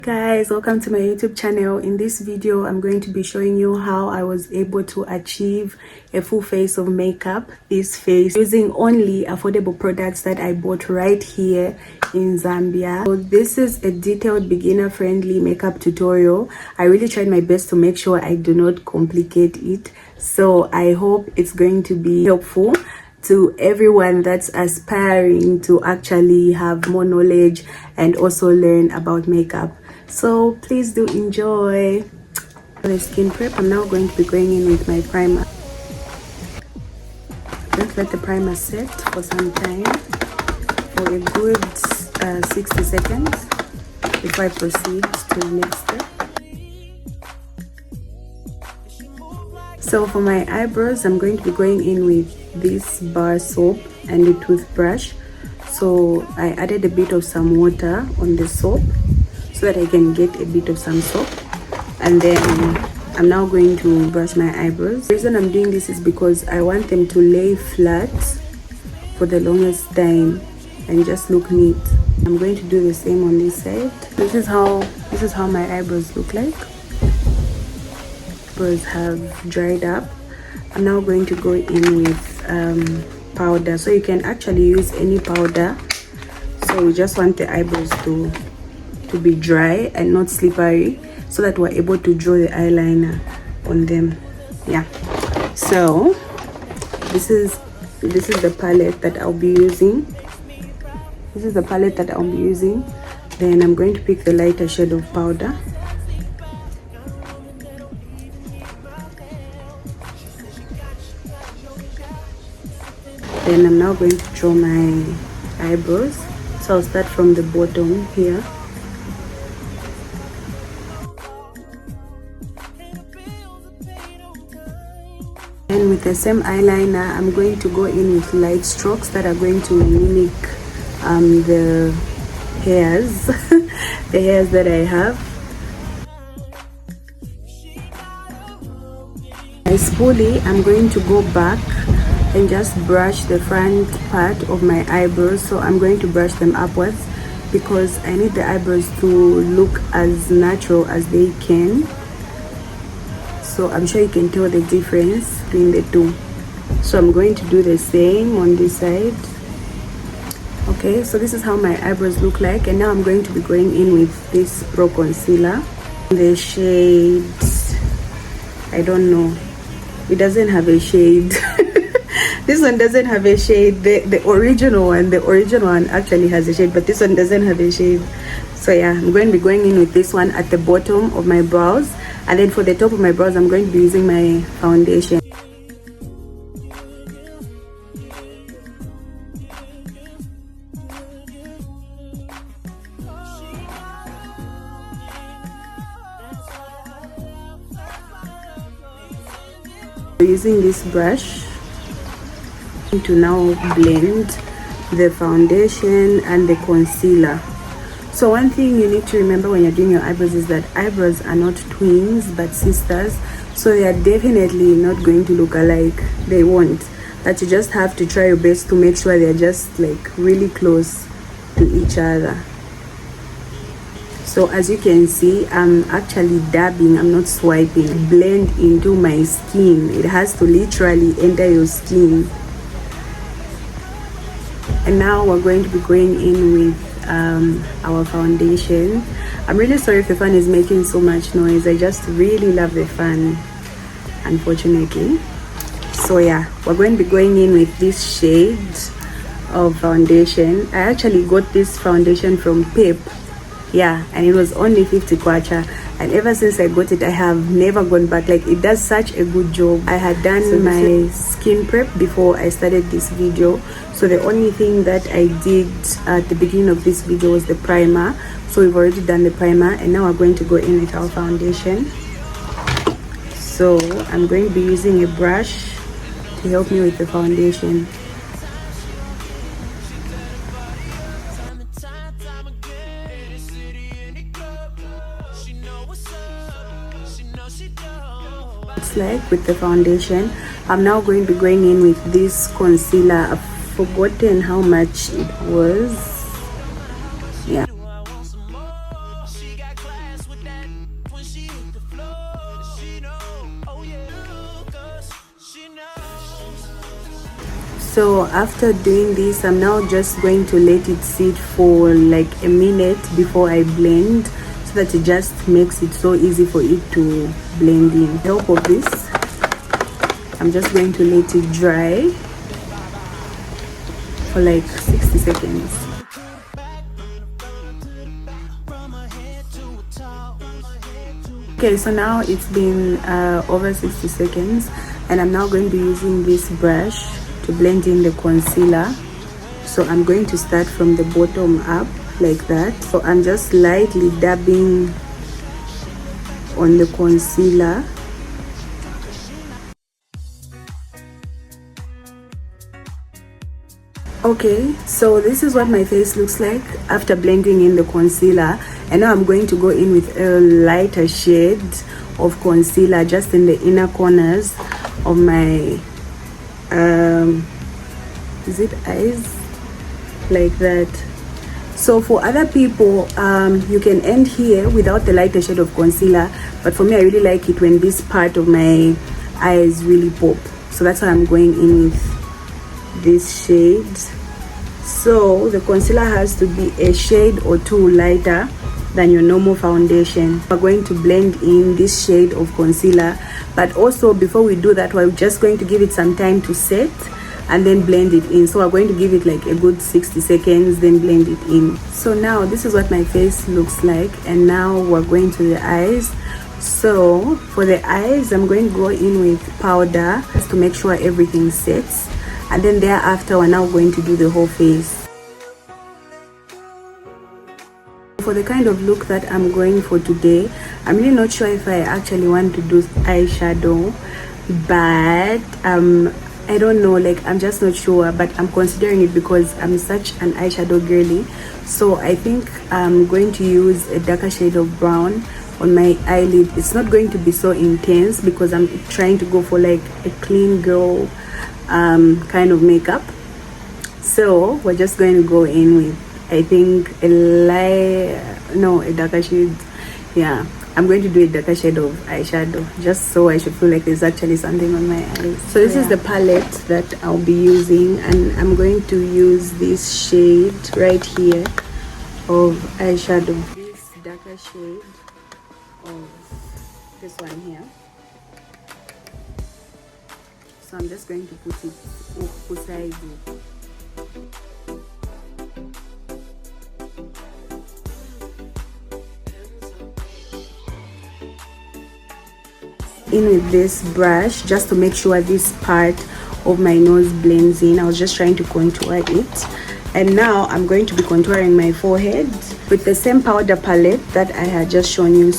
Guys, welcome to my YouTube channel. In this video I'm going to be showing you how I was able to achieve a full face of makeup this face using only affordable products that I bought right here in Zambia. So this is a detailed beginner friendly makeup tutorial. I really tried my best to make sure I do not complicate it, so I hope it's going to be helpful to everyone that's aspiring to actually have more knowledge and also learn about makeup. So please do enjoy. For the skin prep, I'm now going to be going in with my primer. Just let the primer set for some time, for a good 60 seconds before I proceed to the next step. So for my eyebrows, I'm going to be going in with this bar soap and the toothbrush. So I added a bit of some water on the soap so that I can get a bit of some soap, and then I'm now going to brush my eyebrows. The reason I'm doing this is because I want them to lay flat for the longest time and just look neat. I'm going to do the same on this side. This is how my eyebrows look like. Eyebrows have dried up. I'm now going to go in with powder. So you can actually use any powder. So we just want the eyebrows to be dry and not slippery, so that we're able to draw the eyeliner on them. Yeah, so this is the palette that I'll be using. Then I'm going to pick the lighter shade of powder. Then I'm now going to draw my eyebrows. So I'll start from the bottom here. And with the same eyeliner, I'm going to go in with light strokes that are going to mimic the hairs, the hairs that I have. My spoolie, I'm going to go back and just brush the front part of my eyebrows. So I'm going to brush them upwards because I need the eyebrows to look as natural as they can. So I'm sure you can tell the difference between the two. So I'm going to do the same on this side. Okay, so this is how my eyebrows look like, and now I'm going to be going in with this Pro Concealer. The shade, I don't know, it doesn't have a shade. This one doesn't have a shade. The original one actually has a shade, but this one doesn't have a shade. So yeah, I'm going to be going in with this one at the bottom of my brows, and then for the top of my brows I'm going to be using my foundation. Using this brush to now blend the foundation and the concealer. So one thing you need to remember when you're doing your eyebrows is that eyebrows are not twins but sisters, so they are definitely not going to look alike. They won't. But you just have to try your best to make sure they're just like really close to each other. So as you can see, I'm actually dabbing, I'm not swiping. Blend into my skin. It has to literally enter your skin. And now we're going to be going in with our foundation. I'm really sorry if the fan is making so much noise. I just really love the fan, unfortunately. So yeah, we're going to be going in with this shade of foundation. I actually got this foundation from Pep. Yeah, and it was only 50 kwacha, and ever since I got it I have never gone back. Like, it does such a good job. I had done my skin prep before I started this video, so the only thing that I did at the beginning of this video was the primer. So we've already done the primer, and now we're going to go in with our foundation. So I'm going to be using a brush to help me with the foundation. It's like with the foundation. I'm now going to be going in with this concealer. I've forgotten how much it was. Yeah, So after doing this, I'm now just going to let it sit for like a minute before I blend, so that it just makes it so easy for it to blend in. With the help of this, I'm just going to let it dry for like 60 seconds. Okay, so now it's been over 60 seconds, and I'm now going to be using this brush to blend in the concealer. So I'm going to start from the bottom up like that. So I'm just lightly dabbing on the concealer. Okay, so this is what my face looks like after blending in the concealer, and now I'm going to go in with a lighter shade of concealer just in the inner corners of my is it eyes, like that. So for other people, you can end here without the lighter shade of concealer, but for me, I really like it when this part of my eyes really pop. So that's why I'm going in with this shade. So the concealer has to be a shade or two lighter than your normal foundation. We're going to blend in this shade of concealer, but also before we do that, we're just going to give it some time to set and then blend it in. So we're going to give it like a good 60 seconds, then blend it in. So now this is what my face looks like, and now we're going to the eyes. So for the eyes, I'm going to go in with powder just to make sure everything sets, and then thereafter we're now going to do the whole face. For the kind of look that I'm going for today, I'm really not sure if I actually want to do eyeshadow, but I don't know, like I'm just not sure, but I'm considering it because I'm such an eyeshadow girly. So I think I'm going to use a darker shade of brown on my eyelid. It's not going to be so intense because I'm trying to go for like a clean girl kind of makeup. So we're just going to go in with, I think, a darker shade. Yeah, I'm going to do a darker shade of eyeshadow just so I should feel like there's actually something on my eyes. So this is the palette that I'll be using, and I'm going to use this shade right here of eyeshadow, this darker shade of this one here. So I'm just going to put it beside it. In with this brush just to make sure this part of my nose blends in. I was just trying to contour it, and now I'm going to be contouring my forehead with the same powder palette that I had just shown you.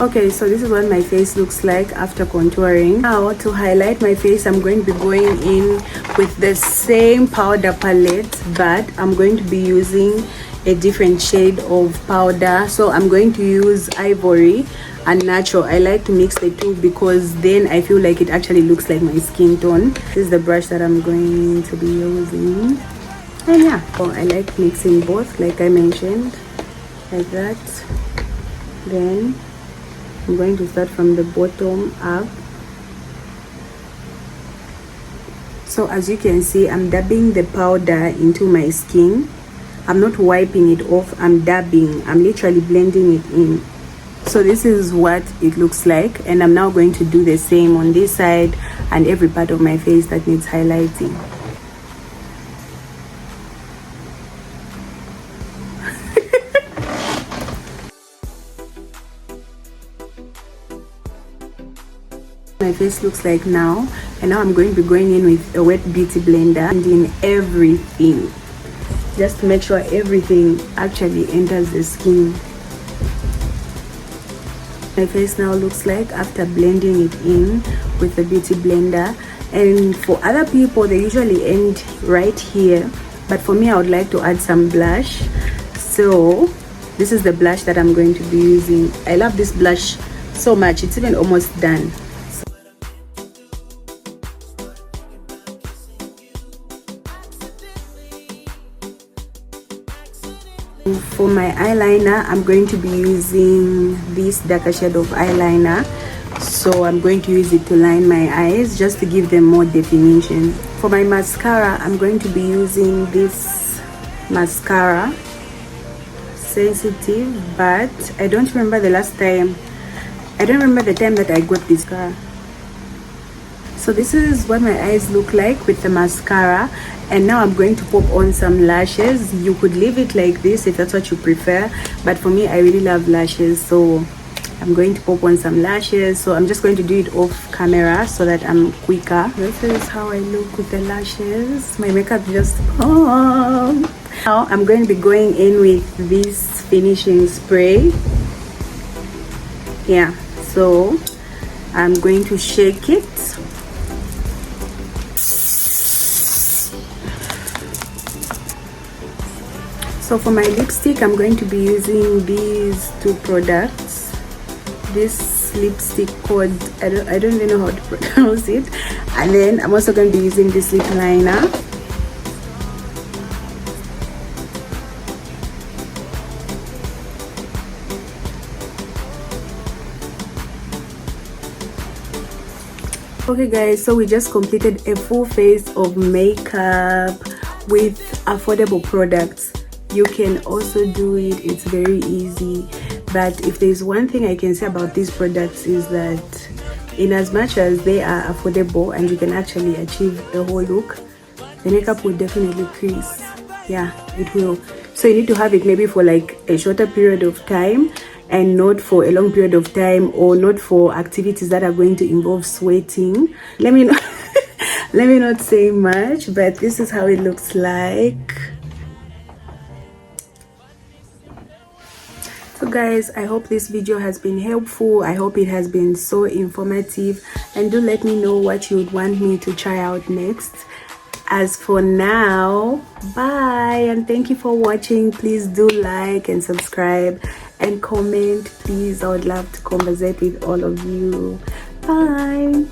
Okay, so this is what my face looks like after contouring. Now to highlight my face, I'm going to be going in with the same powder palette, but I'm going to be using a different shade of powder. So I'm going to use ivory and natural. I like to mix the two because then I feel like it actually looks like my skin tone. This is the brush that I'm going to be using, and yeah, so I like mixing both, like I mentioned, like that. Then I'm going to start from the bottom up. So as you can see, I'm dabbing the powder into my skin. I'm not wiping it off, I'm dabbing. I'm literally blending it in. So this is what it looks like, and I'm now going to do the same on this side and every part of my face that needs highlighting. My face looks like now, and now I'm going to be going in with a wet beauty blender and in everything just to make sure everything actually enters the skin. My face now looks like after blending it in with the beauty blender, and for other people they usually end right here, but for me I would like to add some blush. So this is the blush that I'm going to be using. I love this blush so much, it's even almost done. For my eyeliner, I'm going to be using this darker shade of eyeliner. So I'm going to use it to line my eyes just to give them more definition. For my mascara, I'm going to be using this mascara, Sensitive, but I don't remember the time that I got this mascara. So this is what my eyes look like with the mascara, and now I'm going to pop on some lashes. You could leave it like this if that's what you prefer, but for me, I really love lashes, so I'm going to pop on some lashes. So I'm just going to do it off camera so that I'm quicker. This is how I look with the lashes. My makeup just now I'm going to be going in with this finishing spray. Yeah, so I'm going to shake it. So for my lipstick, I'm going to be using these two products. This lipstick called, I don't even know how to pronounce it. And then I'm also going to be using this lip liner. Okay guys, so we just completed a full face of makeup with affordable products. You can also do it, it's very easy. But if there's one thing I can say about these products is that in as much as they are affordable and you can actually achieve a whole look, the makeup will definitely crease. Yeah, it will. So you need to have it maybe for like a shorter period of time and not for a long period of time, or not for activities that are going to involve sweating. Let me not say much, but this is how it looks like. So guys, I hope this video has been helpful. I hope it has been so informative, and do let me know what you would want me to try out next. As for now, bye, and thank you for watching. Please do like and subscribe and comment, please. I would love to conversate with all of you. Bye.